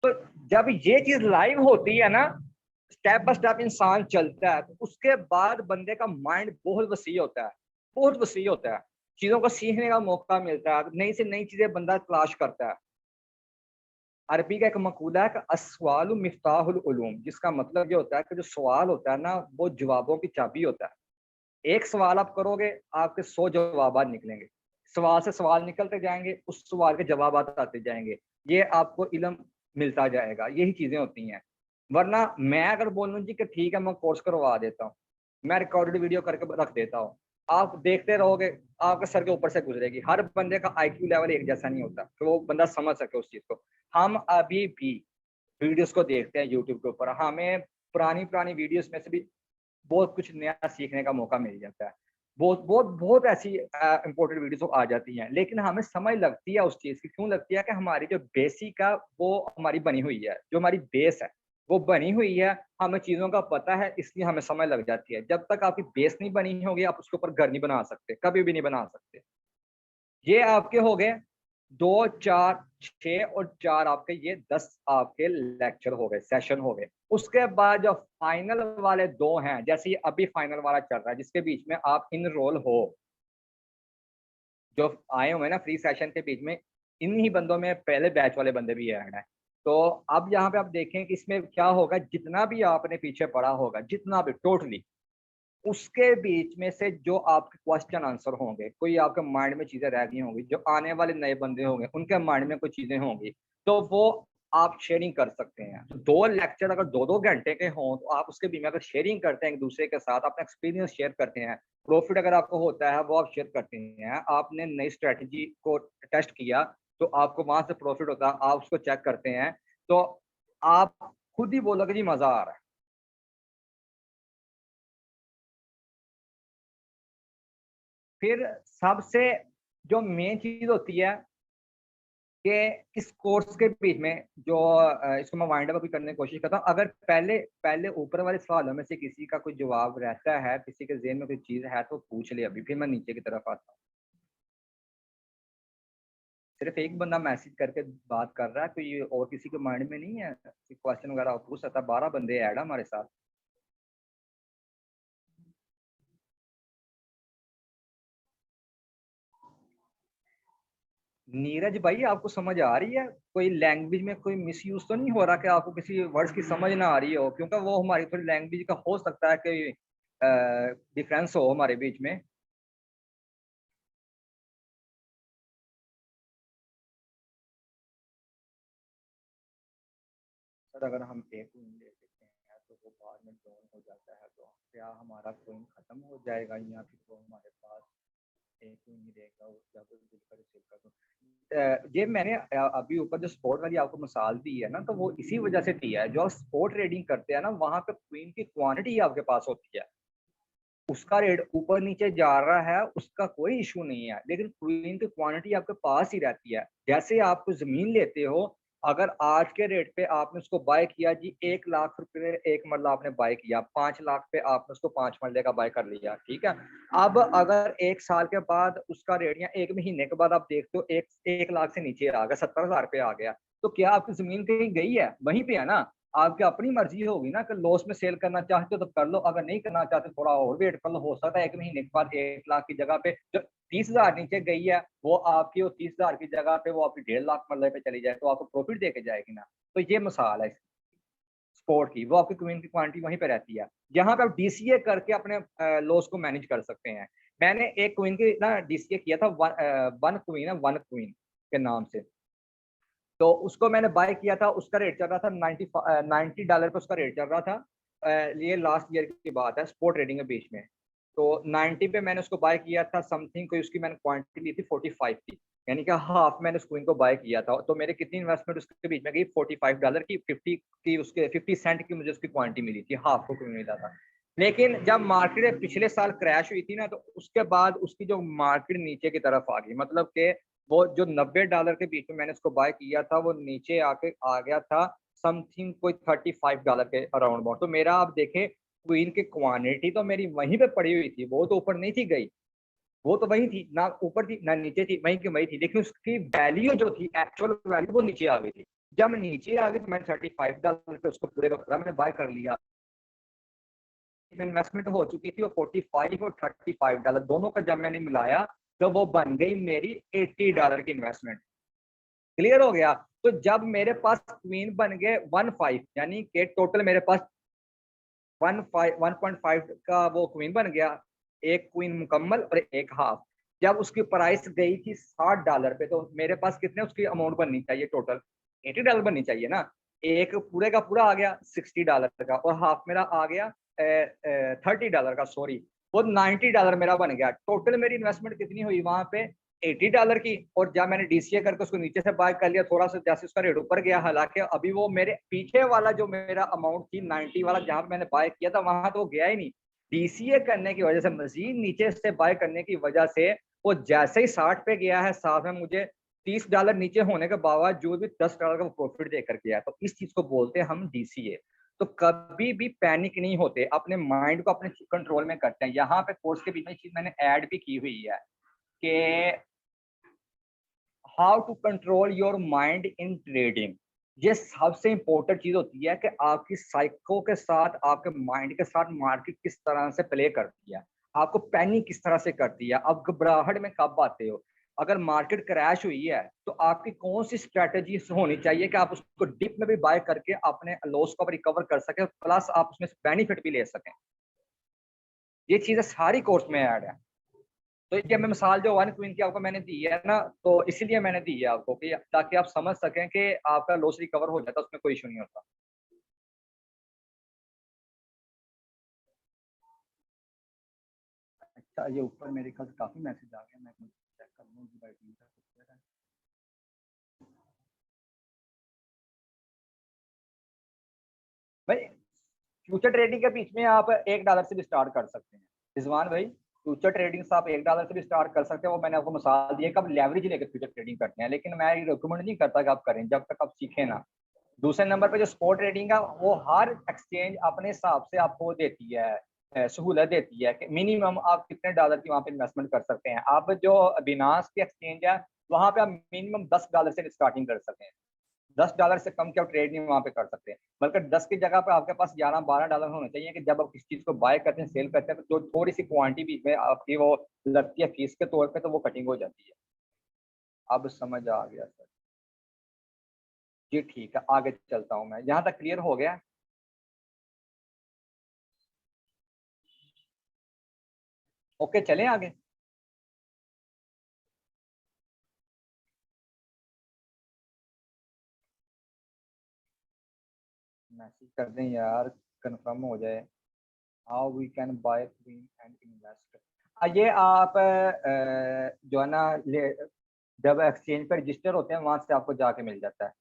तो जब ये चीज लाइव होती है ना, स्टेप बाय स्टेप इंसान चलता है, तो उसके बाद बंदे का माइंड बहुत वसी होता है, बहुत वसी होता है, चीजों को सीखने का मौका मिलता है, नई से नई चीजें बंदा तलाश करता है। अरबी का एक मकूला है कि अस्सवालु मिफ्ताहुल उलूम, जिसका मतलब ये होता है कि जो सवाल होता है ना वो जवाबों की चाबी होता है। एक सवाल आप करोगे, आपके 100 जवाब निकलेंगे, सवाल से सवाल निकलते जाएंगे, उस सवाल के जवाब आते जाएंगे, ये आपको इल्म मिलता जाएगा। यही चीजें होती हैं। वरना मैं अगर बोलूँ जी कि ठीक है मैं कोर्स करवा देता हूँ, मैं रिकॉर्डेड वीडियो करके रख देता हूँ, आप देखते रहोगे, आपके सर के ऊपर से गुजरेगी। हर बंदे का आईक्यू लेवल एक जैसा नहीं होता कि वो बंदा समझ सके उस चीज को। हम अभी भी वीडियोस को देखते हैं यूट्यूब के ऊपर, हमें पुरानी पुरानी वीडियोस में से भी बहुत कुछ नया सीखने का मौका मिल जाता है। बहुत बहुत बहुत ऐसी इंपॉर्टेंट वीडियोस आ जाती हैं, लेकिन हमें समझ लगती है उस चीज़ की। क्यों लगती है? कि हमारी जो बेसिक है वो हमारी बनी हुई है, जो हमारी बेस है वो बनी हुई है, हमें चीज़ों का पता है, इसलिए हमें समझ लग जाती है। जब तक आपकी बेस नहीं बनी होगी, आप उसके ऊपर घर नहीं बना सकते, कभी भी नहीं बना सकते। ये आपके हो गए 2, 4, 6 और 4 आपके, ये 10 आपके लेक्चर हो गए, सेशन हो गए। उसके बाद जो फाइनल वाले 2 हैं, जैसे ये अभी फाइनल वाला चल रहा है जिसके बीच में आप इनरोल हो, जो आए हुए हैं ना फ्री सेशन के बीच में, इन्हीं बंदों में पहले बैच वाले बंदे भी ऐड हैं। तो अब यहाँ पे आप देखें कि इसमें क्या होगा, जितना भी आपने पीछे पढ़ा होगा, जितना भी टोटली, उसके बीच में से जो आपके क्वेश्चन आंसर होंगे, कोई आपके माइंड में चीजें रह गई होंगी, जो आने वाले नए बंदे होंगे उनके माइंड में कोई चीजें होंगी, तो वो आप शेयरिंग कर सकते हैं। तो 2 लेक्चर अगर 2-2 घंटे के हों, तो आप उसके बीच में अगर शेयरिंग करते हैं एक दूसरे के साथ, अपना एक्सपीरियंस शेयर करते हैं, प्रॉफिट अगर आपको होता है वो आप शेयर करते हैं, आपने नई स्ट्रेटजी को टेस्ट किया तो आपको वहां से प्रॉफिट होता है, आप उसको चेक करते हैं, तो आप खुद ही बोलोगे जी मजा आ रहा है। फिर सबसे जो मेन चीज होती है कि इस कोर्स के बीच में जो इसको मैं वाइंड अप भी करने की कोशिश करता हूँ। अगर पहले पहले ऊपर वाले सवालों में से किसी का कोई जवाब रहता है, किसी के ज़हन में कोई चीज़ है तो पूछ ले अभी, फिर मैं नीचे की तरफ आता हूँ। सिर्फ एक बंदा मैसेज करके बात कर रहा है, कोई और किसी के माइंड में नहीं है क्वेश्चन वगैरह पूछ सकता। 12 बंदे ऐड है हमारे साथ। नीरज भाई, आपको समझ आ रही है? कोई लैंग्वेज में कोई मिसयूज तो नहीं हो रहा कि आपको किसी वर्ड्स की समझ ना आ रही हो? क्योंकि वो हमारी थोड़ी लैंग्वेज का हो सकता है कि डिफरेंस हो हमारे बीच में। सर अगर हम एक क्वीन ले लेते हैं तो वो बाद में डाउन हो जाता है, तो क्या हमारा क्वीन खत्म हो जाएगा या फिर वो हमारे पास एक क्वीन ही रहेगा? उसका तो बिल्कुल रिसीव कर दो। ये मैंने अभी ऊपर जो स्पोर्ट वाली आपको मिसाल दी है ना, तो वो इसी वजह से दी है। जो आप स्पोर्ट ट्रेडिंग करते हैं ना, वहां पे क्वीन की क्वांटिटी आपके पास होती है, उसका रेट ऊपर नीचे जा रहा है, उसका कोई इशू नहीं है, लेकिन क्वीन की क्वांटिटी आपके पास ही रहती है। जैसे आप कोई जमीन लेते हो, अगर आज के रेट पे आपने उसको बाय किया जी 1 लाख रुपए, एक मरला आपने बाय किया, 5 लाख पे आपने उसको 5 मरले का बाय कर लिया, ठीक है। अब अगर 1 साल के बाद उसका रेट, या 1 महीने के बाद आप देखते हो 1 लाख से नीचे आ गया, 70,000 पे आ गया, तो क्या आपकी जमीन कहीं गई है? वहीं पे है ना। आपकी अपनी मर्जी होगी ना कि लॉस में सेल करना चाहते हो तो कर लो, अगर नहीं करना चाहते थोड़ा और वेट कर लो। हो सकता है 1 महीने के बाद 1 लाख की जगह पे जो 30,000 नीचे गई है, वो आपकी, वो 30,000 की जगह पे वो आपकी 1.5 लाख मरले पे चली जाए, तो आपको प्रॉफिट दे के जाएगी ना। तो ये मिसाल है स्पोर्ट की, वो आपकी क्वीन की क्वांटिटी वहीं पे रहती है। यहाँ पे आप डीसीए करके अपने लॉस को मैनेज कर सकते हैं। मैंने एक क्वीन की ना डीसीए किया था, वन क्वीन है, वन क्वीन के नाम से। तो उसको मैंने बाय किया था, उसका रेट चल रहा था $90 पे उसका रेट चल रहा था। ये लास्ट ईयर की बात है, स्पोर्ट ट्रेडिंग के बीच में। तो 90 पे मैंने उसको बाय किया था, समथिंग कोई उसकी मैंने क्वांटिटी ली थी 45 की, यानी कि हाफ मैंने उस क्वीन को बाय किया था। तो मेरे कितनी इन्वेस्टमेंट उसके बीच में गई, $45 की, 50 की, उसके 50 सेंट की मुझे उसकी क्वांटिटी मिली थी, हाफ को क्वीन मिला था। लेकिन जब मार्केट पिछले साल क्रैश हुई थी ना, तो उसके बाद उसकी जो मार्केट नीचे की तरफ आ गई, मतलब कि वो जो $90 के बीच में मैंने उसको बाय किया था, वो नीचे आके आ गया था समथिंग कोई $35 के अराउंड अबाउट। तो मेरा आप देखें, क्वीन की क्वांटिटी तो मेरी वहीं पे पड़ी हुई थी, वो तो ऊपर नहीं थी गई, वो तो वही थी, ना ऊपर थी ना नीचे थी, वहीं की वही थी, लेकिन उसकी वैल्यू जो थी, एक्चुअल वैल्यू, वो नीचे आ गई थी। जब नीचे आ गई तो मैंने $35 पे उसको पूरे का पूरा मैंने बाय कर लिया। इन्वेस्टमेंट हो चुकी थी वो 45 और $35 दोनों का जब मैंने मिलाया, तो वो बन गई मेरी $80 की इन्वेस्टमेंट। क्लियर हो गया? तो जब मेरे पास क्वीन बन गए 1.5, यानी कि टोटल मेरे पास 1.5 का वो क्वीन बन गया, एक क्वीन मुकम्मल और एक हाफ। जब उसकी प्राइस गई थी $60 पे, तो मेरे पास कितने उसकी अमाउंट बननी चाहिए? टोटल $80 बननी चाहिए ना। एक पूरे का पूरा आ गया $60 का, और हाफ मेरा आ गया $30 का, सॉरी, वो $90 मेरा बन गया। टोटल मेरी इन्वेस्टमेंट कितनी हुई वहां पे? $80 की। और जब मैंने डीसीए करके उसको नीचे से बाय कर लिया, थोड़ा सा जैसे उसका रेट ऊपर गया, हालांकि अभी वो मेरे पीछे वाला जो मेरा अमाउंट थी 90 वाला, जहां पे मैंने बाय किया था, वहां तो वो गया ही नहीं। डीसीए करने की वजह से, मजीद नीचे से बाय करने की वजह से, वो जैसे ही 60 पे गया है, साथ में मुझे $30 नीचे होने के बावजूद भी $10 का प्रॉफिट देकर गया। तो इस चीज को बोलते हैं हम डीसीए। तो कभी भी पैनिक नहीं होते, अपने माइंड को अपने कंट्रोल में करते हैं। यहाँ पे कोर्स के बीच में चीज मैंने ऐड भी की हुई है कि how to control your mind in trading. ये सबसे इंपॉर्टेंट चीज होती है कि आपकी साइको के साथ, आपके माइंड के साथ मार्केट किस तरह से प्ले करती है, आपको पैनिक किस तरह से करती है, आप घबराहट में कब आते हो। अगर मार्केट क्रैश हुई है तो आपकी कौन सी स्ट्रेटेजी होनी चाहिए कि आप उसको डिप में भी बाय करके अपने लॉस को रिकवर कर सके, प्लस आप उसमें बेनिफिट भी ले सकें। ये चीजें सारी कोर्स में ऐड है। तो ये मैं मिसाल जो वन क्वीन की आपको मैंने दी है ना, तो इसीलिए मैंने दी है आपको कि ताकि आप समझ सकें कि आपका लॉस रिकवर हो जाता है, उसमें कोई इशू नहीं होता। अच्छा, ये ऊपर मेरे ख्याल से काफी मैसेज आ गया, मैं चेक कर लूँ भाई। फ्यूचर ट्रेडिंग के बीच में आप $1 से भी स्टार्ट कर सकते हैं रिजवान भाई। फ्यूचर ट्रेडिंग से आप $1 से भी स्टार्ट कर सकते हैं। वो मैंने आपको मिसाल दी है कि आप लेवरेज लेकर फ्यूचर ट्रेडिंग करते हैं, लेकिन मैं रिकमेंड नहीं करता कि आप करें जब तक आप सीखें ना। दूसरे नंबर पे जो स्पॉट ट्रेडिंग है, वो हर एक्सचेंज अपने हिसाब से आपको देती है, सहूलत देती है कि मिनिमम आप कितने डॉलर की वहाँ पे इन्वेस्टमेंट कर सकते हैं। आप जो बिनास की एक्सचेंज है, वहाँ पे आप मिनिमम $10 से स्टार्टिंग कर सकते हैं। $10 से कम की आप ट्रेड नहीं वहाँ पे कर सकते। बल्कि 10 की जगह पे आपके पास $11-12 होने चाहिए कि जब आप किसी चीज को बाय करते हैं, सेल करते हैं, तो जो थोड़ी सी क्वांटिटी बीच में आपकी वो लगती है फीस के तौर पे, तो वो कटिंग हो जाती है। अब समझ आ गया सर। जी ठीक है, आगे चलता हूँ मैं। यहाँ तक क्लियर हो गया? ओके, चलें आगे। मैसेज कर दें यार, कंफर्म हो जाए। How we can buy queen and invest. ये आप जो है ना, जब एक्सचेंज पर रजिस्टर होते हैं, वहां से आपको जाके मिल जाता है।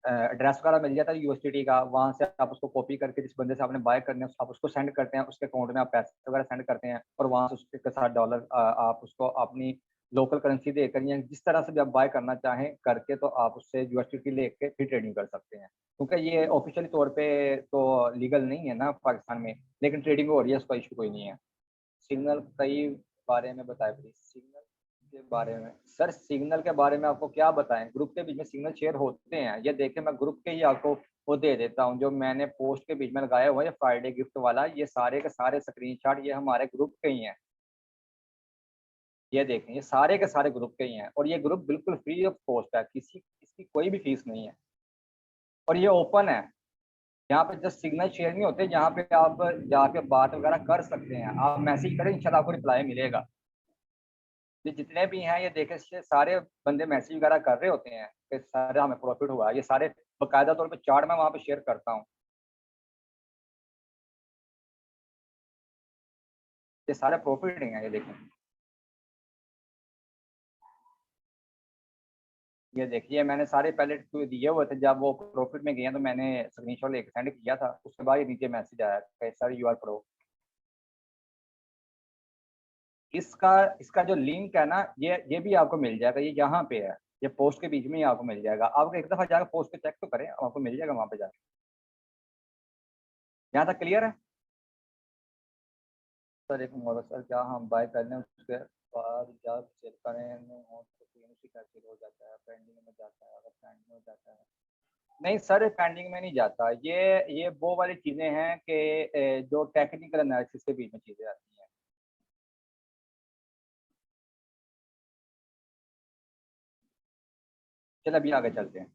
एड्रेस वगैरह मिल जाता है यूएसडीटी का, वहां से आप उसको कॉपी करके जिस बंदे से आपने बाय करने हैं आप उसको सेंड करते हैं, उसके अकाउंट में आप पैसे वगैरह सेंड करते हैं, और वहां से उसके साथ डॉलर आप उसको अपनी लोकल करेंसी देकर या जिस तरह से भी आप बाय करना चाहें करके, तो आप उससे यूएसडीटी लेके फिर ट्रेडिंग कर सकते हैं। क्योंकि ये ऑफिशियली तौर पे तो लीगल नहीं है ना पाकिस्तान में, लेकिन ट्रेडिंग हो रही है, उसका इशू कोई नहीं है। सिग्नल कई बारे में बताए प्लीज। सिग्नल के बारे में सर, सिग्नल के बारे में आपको क्या बताएं? ग्रुप के बीच में सिग्नल शेयर होते हैं, ये देखें, मैं ग्रुप के ही आपको वो दे देता हूँ जो मैंने पोस्ट के बीच में लगाया हुआ है, फ्राइडे गिफ्ट वाला। ये सारे के सारे स्क्रीनशॉट ये हमारे ग्रुप के ही हैं। ये देखें, ये सारे के सारे ग्रुप के ही हैं, और ये ग्रुप बिल्कुल फ्री ऑफ कॉस्ट है, किसी इसकी कोई भी फीस नहीं है, और ये ओपन है। यहाँ पे जस्ट सिग्नल शेयर नहीं होते, यहाँ पे आप जाके बात वगैरह कर सकते हैं। आप मैसेज करें, इंशाल्लाह आपको रिप्लाई मिलेगा। ये जितने भी हैं, ये देखे सारे बंदे मैसेज वगैरह कर रहे होते हैं कि सारे हमें प्रॉफिट हुआ। ये सारे बकायदा तौर पे चार्ट मैं वहाँ पे शेयर करता हूँ। ये सारे प्रॉफिट हैं, ये देखें। ये देखिए, मैंने सारे पहले दिए हुए थे, जब वो प्रॉफिट में गए तो मैंने स्क्रीनशॉट लेके सेंड किया था, उसके बाद ये नीचे मैसेज आया कि सर यू आर प्रो। इसका इसका जो लिंक है ना, ये भी आपको मिल जाएगा, ये यहाँ पे है। ये पोस्ट के बीच में ही आपको मिल जाएगा। आप एक दफा जाकर पोस्ट पे चेक तो करें, आपको मिल जाएगा वहाँ पे जाकर। यहाँ तक क्लियर है? सर एक मोबाइल सर, क्या हम बाय कर लें उसके बाद जब सेल करें हो तो फिर उसी का सेल हो जाता है, पेंडिंग में जाता है? अगर पेंडिंग में जाता है, नहीं सर, पेंडिंग में नहीं जाता। ये वो वाली चीज़ें हैं कि जो टेक्निकल एनालिसिस के बीच में चीज़ें आती हैं। चलो अभी आगे चलते हैं।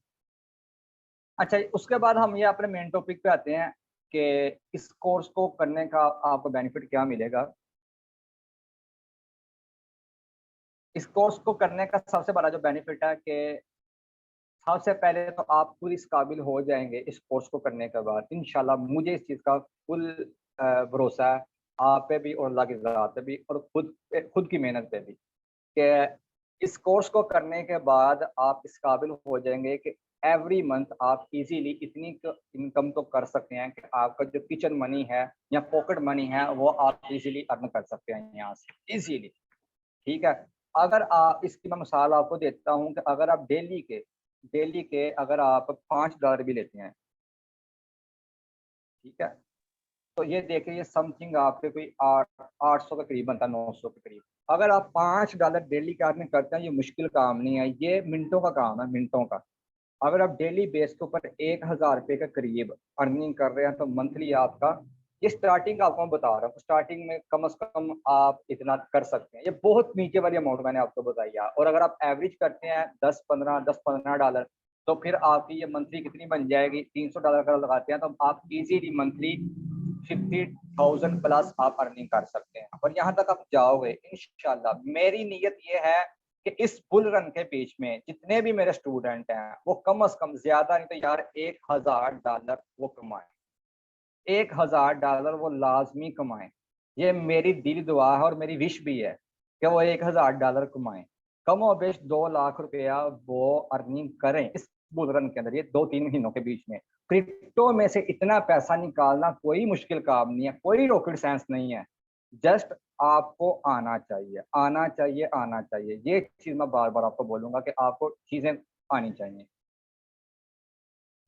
अच्छा, उसके बाद हम ये अपने मेन टॉपिक पे आते हैं कि इस कोर्स को करने का आपको बेनिफिट क्या मिलेगा। इस कोर्स को करने का सबसे बड़ा जो बेनिफिट है कि सबसे पहले तो आप खुद इस काबिल हो जाएंगे इस कोर्स को करने के बाद, इंशाल्लाह मुझे इस चीज़ का फुल भरोसा है, आप पे भी और अल्लाह की ज़ात पे भी और खुद की मेहनत पे भी, कि इस कोर्स को करने के बाद आप इस काबिल हो जाएंगे कि एवरी मंथ आप इजीली इतनी इनकम तो कर सकते हैं कि आपका जो किचन मनी है या पॉकेट मनी है वो आप इजीली अर्न कर सकते हैं यहाँ से इजीली। ठीक है, अगर आप इसकी मैं मिसाल आपको देता हूँ कि अगर आप डेली के अगर आप $5 भी लेते हैं, ठीक है, तो ये देखिए ये समथिंग आपके कोई 800 के करीब बनता है, 900 के करीब। अगर आप $5 डेली का अर्निंग करते हैं, ये मुश्किल काम नहीं है, ये मिनटों का काम है, मिनटों का। अगर आप डेली बेस के ऊपर 1000 रुपये के करीब अर्निंग कर रहे हैं तो मंथली आपका, ये स्टार्टिंग आपको मैं बता रहा हूँ, स्टार्टिंग में कम से कम आप इतना कर सकते हैं, ये बहुत नीचे वाली अमाउंट मैंने आपको बताई है। और अगर आप एवरेज करते हैं 10-15 तो फिर आपकी ये मंथली कितनी बन जाएगी, $300 का लगाते हैं तो आप इजीली मंथली 50,000 प्लस आप अर्निंग कर सकते हैं। और यहाँ तक आप जाओगे इंशाल्लाह, मेरी नीयत ये है कि इस बुल रन के बीच में जितने भी मेरे स्टूडेंट हैं वो कम से कम, ज्यादा नहीं तो यार $1000 वो कमाएं, $1000 वो लाजमी कमाएं। ये मेरी दिल दुआ है और मेरी विश भी है कि वो $1000 कमाएं, कम और बेश 2 लाख रुपया वो अर्निंग करें इस बुल रन के अंदर, ये 2-3 महीनों के बीच में। क्रिप्टो में से इतना पैसा निकालना कोई मुश्किल काम नहीं है, कोई रॉकेट साइंस नहीं है, जस्ट आपको आना चाहिए, आना चाहिए, आना चाहिए। ये चीज मैं बार बार आपको बोलूंगा कि आपको चीजें आनी चाहिए।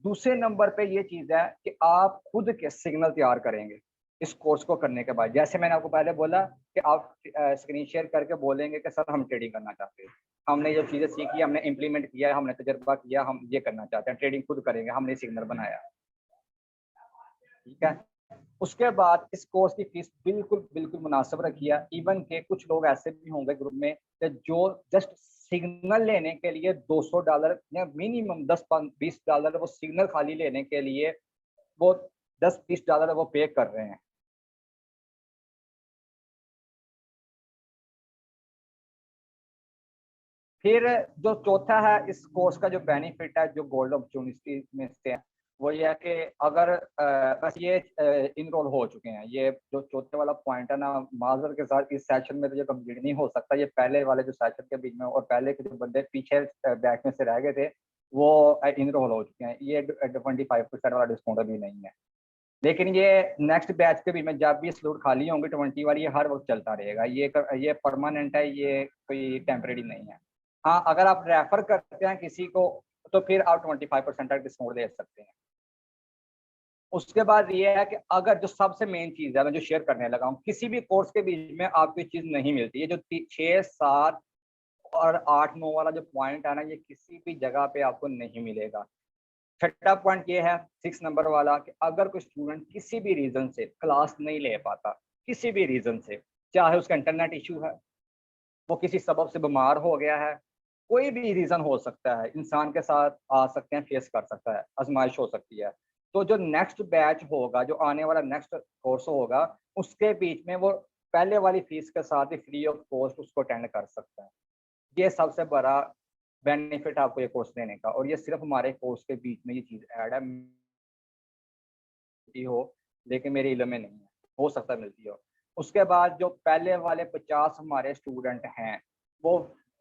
दूसरे नंबर पे ये चीज है कि आप खुद के सिग्नल तैयार करेंगे इस कोर्स को करने के बाद। जैसे मैंने आपको पहले बोला कि आप स्क्रीन शेयर करके बोलेंगे कि सर हम ट्रेडिंग करना चाहते हैं, हमने जो चीजें सीखी, हमने इंप्लीमेंट किया, हमने तजर्बा किया, हम ये करना चाहते हैं, ट्रेडिंग खुद करेंगे, हमने सिग्नल बनाया। ठीक है, उसके बाद इस कोर्स की फीस बिल्कुल बिल्कुल मुनासिब रखी है। इवन के कुछ लोग ऐसे भी होंगे ग्रुप में कि जो जस्ट सिग्नल लेने के लिए $200 या मिनिमम $10-20 वो सिग्नल खाली लेने के लिए वो $10-20 वो पे कर रहे हैं। फिर जो चौथा है इस कोर्स का जो बेनिफिट है, जो गोल्ड अपॉर्चुनिटी में से है, वो ये है कि अगर बस ये इनरोल हो चुके हैं, ये जो चौथे वाला पॉइंट है ना, माजर के साथ इस सेशन में तो ये कंप्लीट नहीं हो सकता, ये पहले वाले जो सेशन के बीच में और पहले के जो बंदे पीछे बैच में से रह गए थे वो इनरोल हो चुके हैं। ये 25% वाला डिस्काउंट अभी नहीं है, लेकिन ये नेक्स्ट बैच के बीच में जब भी स्लॉट खाली होंगे 20 वाली, ये हर वक्त चलता रहेगा, ये परमानेंट है, ये कोई टेम्परेरी नहीं है। हाँ, अगर आप रेफर करते हैं किसी को तो फिर आप 25% तक डिस्काउंट दे सकते हैं। उसके बाद ये है कि अगर जो सबसे मेन चीज है मैं जो शेयर करने लगा हूँ, किसी भी कोर्स के बीच में आपको चीज नहीं मिलती, ये जो 6, 7 और 8, 9 वाला जो पॉइंट है ना, ये किसी भी जगह पे आपको नहीं मिलेगा। छठा पॉइंट ये है 6 नंबर वाला कि अगर कोई स्टूडेंट किसी भी रीजन से क्लास नहीं ले पाता, किसी भी रीजन से, चाहे उसका इंटरनेट इशू है, वो किसी सबब से बीमार हो गया है, कोई भी रीजन हो सकता है, इंसान के साथ आ सकते हैं, फेस कर सकता है, आजमाइश हो सकती है, तो जो नेक्स्ट बैच होगा, जो आने वाला नेक्स्ट कोर्स होगा, उसके बीच में वो पहले वाली फीस के साथ ही फ्री ऑफ कॉस्ट उसको अटेंड कर सकता है। ये सबसे बड़ा बेनिफिट आपको ये कोर्स लेने का, और ये सिर्फ हमारे कोर्स के बीच में ये चीज ऐड है, मिलती हो, लेकिन मेरे इल्म में नहीं है, हो सकता है मिलती हो। उसके बाद जो पहले वाले 50 हमारे स्टूडेंट हैं वो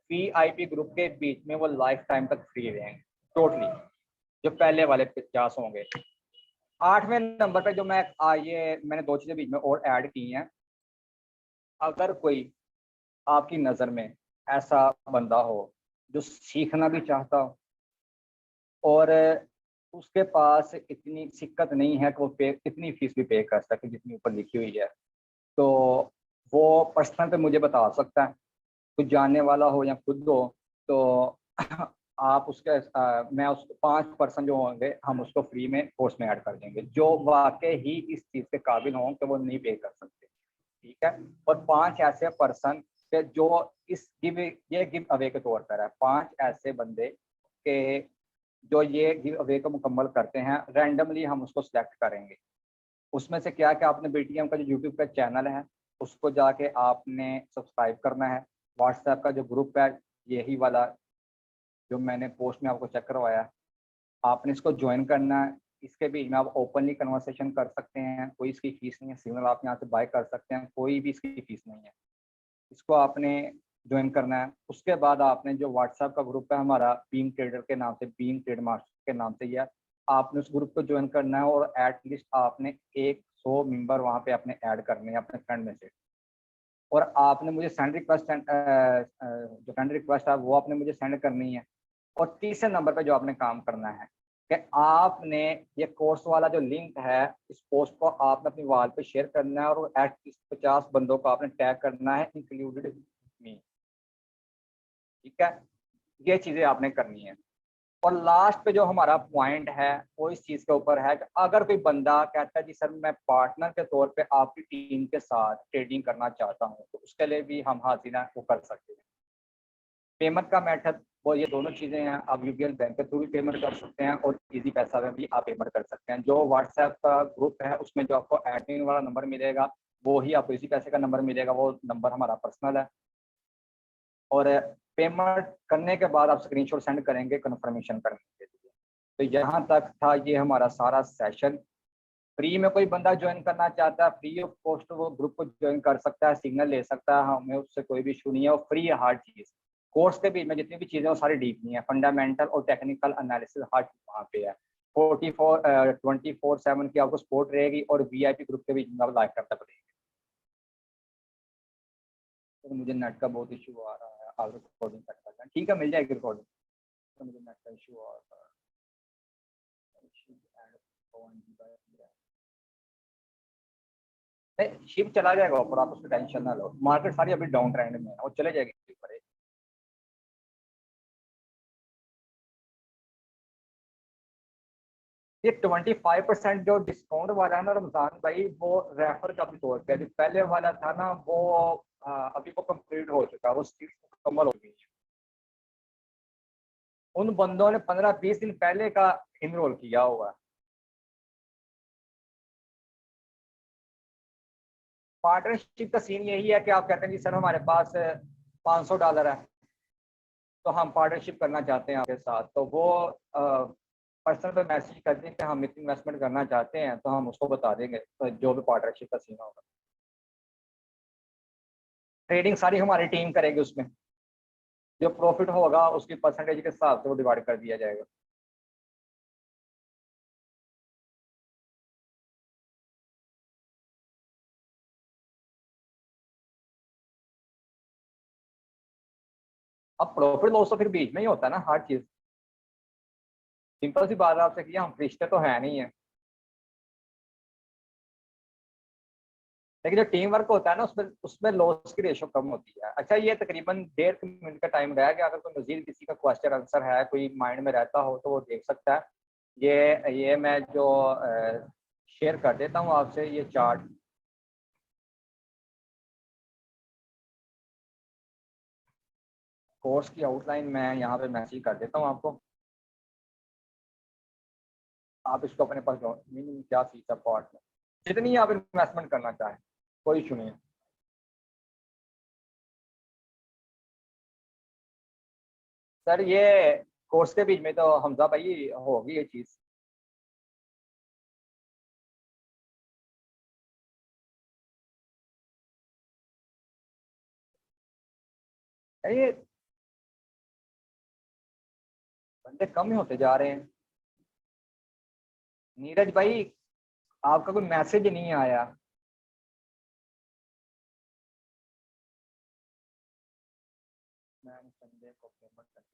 वीआईपी ग्रुप के बीच में वो लाइफ टाइम तक फ्री रहेंगे टोटली, जो पहले वाले 50 होंगे। 8वें नंबर पे जो ये मैंने 2 चीजें बीच में और ऐड की हैं। अगर कोई आपकी नज़र में ऐसा बंदा हो जो सीखना भी चाहता हो और उसके पास इतनी शिक्कत नहीं है कि वो इतनी फीस भी पे कर सके जितनी ऊपर लिखी हुई है, तो वो पर्सनल पे मुझे बता सकता है, कुछ जानने वाला हो या खुद हो, तो आप उसके मैं उसको 5% जो होंगे हम उसको फ्री में कोर्स में ऐड कर देंगे, जो वाकई ही इस चीज़ के काबिल हों कि वो नहीं पे कर सकते। ठीक है, और 5 ऐसे पर्सन के जो इस गिव ये गिव अवे के तौर पर है, 5 ऐसे बंदे के जो ये गिव अवे को मुकम्मल करते हैं, रैंडमली हम उसको सिलेक्ट करेंगे। उसमें से क्या क्या आपने पेटीएम का जो यूट्यूब का चैनल है उसको जाके आपने सब्सक्राइब करना है। व्हाट्सएप का जो ग्रुप है, यही वाला जो मैंने पोस्ट में आपको चेक करवाया, आपने इसको ज्वाइन करना है। इसके बीच में आप ओपनली कन्वर्सेशन कर सकते हैं, कोई इसकी फीस नहीं है। सिग्नल आप यहाँ से बाय कर सकते हैं, कोई भी इसकी फीस नहीं है। इसको आपने ज्वाइन करना है। उसके बाद आपने जो व्हाट्सएप का ग्रुप है हमारा, बीइंग ट्रेडर के नाम से, बीइंग ट्रेड मास्टर के नाम से, यह आपने उस ग्रुप को ज्वाइन करना है और एटलीस्ट आपने 100 मेंबर वहाँ पे अपने ऐड करने हैं अपने फ्रेंड में से। और आपने मुझे फ्रेंड रिक्वेस्ट, जो फ्रेंड रिक्वेस्ट है वो आपने मुझे सेंड करनी है। और तीसरे नंबर पे जो आपने काम करना है कि आपने ये कोर्स वाला जो लिंक है, इस पोस्ट को आपने अपनी वॉल पे शेयर करना है और एटलीस्ट 50 बंदों को आपने टैग करना है, इंक्लूडेड मी। ठीक है, ये चीज़ें आपने करनी है। और लास्ट पे जो हमारा पॉइंट है वो इस चीज़ के ऊपर है कि अगर कोई बंदा कहता है जी सर मैं पार्टनर के तौर पे आपकी टीम के साथ ट्रेडिंग करना चाहता हूँ, तो उसके लिए भी हम हाजिर वो कर सकते हैं। पेमेंट का मेथड वो ये दोनों चीज़ें हैं, आप यूपीआई बैंक के थ्रू भी पेमेंट कर सकते हैं और इजी पैसा में भी आप पेमेंट कर सकते हैं। जो व्हाट्सएप का ग्रुप है उसमें जो आपको एडमिन वाला नंबर मिलेगा वो ही आपको इजी पैसे का नंबर मिलेगा, वो नंबर हमारा पर्सनल है। और पेमेंट करने के बाद आप स्क्रीनशॉट सेंड करेंगे कन्फर्मेशन करने के लिए। तो यहाँ तक था ये हमारा सारा सेशन। फ्री में कोई बंदा ज्वाइन करना चाहता है, फ्री ऑफ कॉस्ट वो ग्रुप को ज्वाइन कर सकता है, सिग्नल ले सकता है, हमें उससे कोई भी इशू नहीं है। और फ्री है हर चीज़। कोर्स के बीच में जितनी भी चीज़ें वो सारी डीप नहीं है, फंडामेंटल और टेक्निकल एनालिसिस हर चीज़ वहाँ पे है। 24/7 की आपको सपोर्ट रहेगी और वीआईपी ग्रुप के बीच में आप लाइव करता पड़ेगा। तो मुझे नेट का बहुत इशू आ रहा है, आप रिकॉर्डिंग करना चाहें ठीक है, मिल जाएगी रिकॉर्डिंग। तो मुझे नेट का इशू आ रहा है। शिप चला जाएगा ऊपर, आप उसकी टेंशन ना लो। मार्केट सारी अभी डाउन ट्रेंड में है और चले जाएगी ऊपर। ये 25% जो डिस्काउंट वाला है ना रमजान भाई, वो रेफर का भी तौर पे, पहले वाला था ना वो अभी वो कंप्लीट हो चुका है, वो सीट मुकम्मल हो गई। उन बंदों ने 15-20 दिन पहले का इनरोल किया हुआ है। पार्टनरशिप का सीन यही है कि आप कहते हैं जी सर हमारे पास $500 है, तो हम पार्टनरशिप करना चाहते हैं आपके साथ, तो वो पर्सन पे मैसेज कर दें कि हम इतनी इन्वेस्टमेंट करना चाहते हैं, तो हम उसको बता देंगे तो जो भी पार्टनरशिप का सीन होगा। ट्रेडिंग सारी हमारी टीम करेगी, उसमें जो प्रॉफिट होगा उसकी परसेंटेज के हिसाब से वो डिवाइड कर दिया जाएगा। अब प्रॉफिट लॉस तो फिर बीच में ही होता है ना हर चीज। सिंपल सी बात है आपसे किया, हम फरिश्ते तो है नहीं है। लेकिन जो टीम वर्क होता है ना उसमें उसमें लॉस की रेशो कम होती है। अच्छा, ये तकरीबन 1.5 मिनट का टाइम रह गया, अगर कोई मजीद किसी का क्वेश्चन आंसर है, कोई माइंड में रहता हो तो वो देख सकता है। ये मैं जो शेयर कर देता हूँ आपसे ये चार्ट। कोर्स की आउटलाइन मैं यहाँ पे मैसेज कर देता हूँ आपको। आप इसको अपने पास मीनिंग क्या फीस है पार्ट में, जितनी आप इन्वेस्टमेंट करना चाहें, कोई इशू नहीं है। सर ये कोर्स के बीच में तो हमजा भाई होगी ये चीज़। ये बंदे कम ही होते जा रहे हैं। नीरज भाई आपका कोई मैसेज नहीं आया। मैंने संडे को पेमेंट कर दी।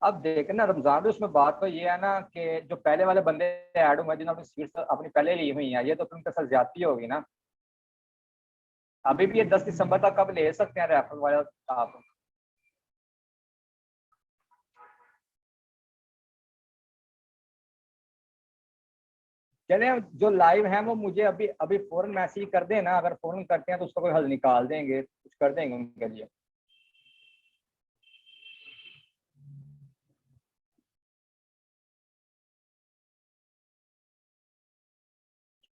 अब देखना रमजान में उसमें बात तो ये है ना कि जो पहले वाले बंदे ऐड हुए जिन्होंने सीट्स अपनी पहले ली हुई है, ये तो फिर उनके साथ ज्यादती होगी ना। अभी भी ये 10 दिसंबर तक अब ले सकते हैं रेफर वाले आप। चले जो लाइव है वो मुझे अभी अभी फौरन मैसेज कर देना, अगर फौरन करते हैं तो उसका कोई हल निकाल देंगे, कुछ कर देंगे उनके लिए।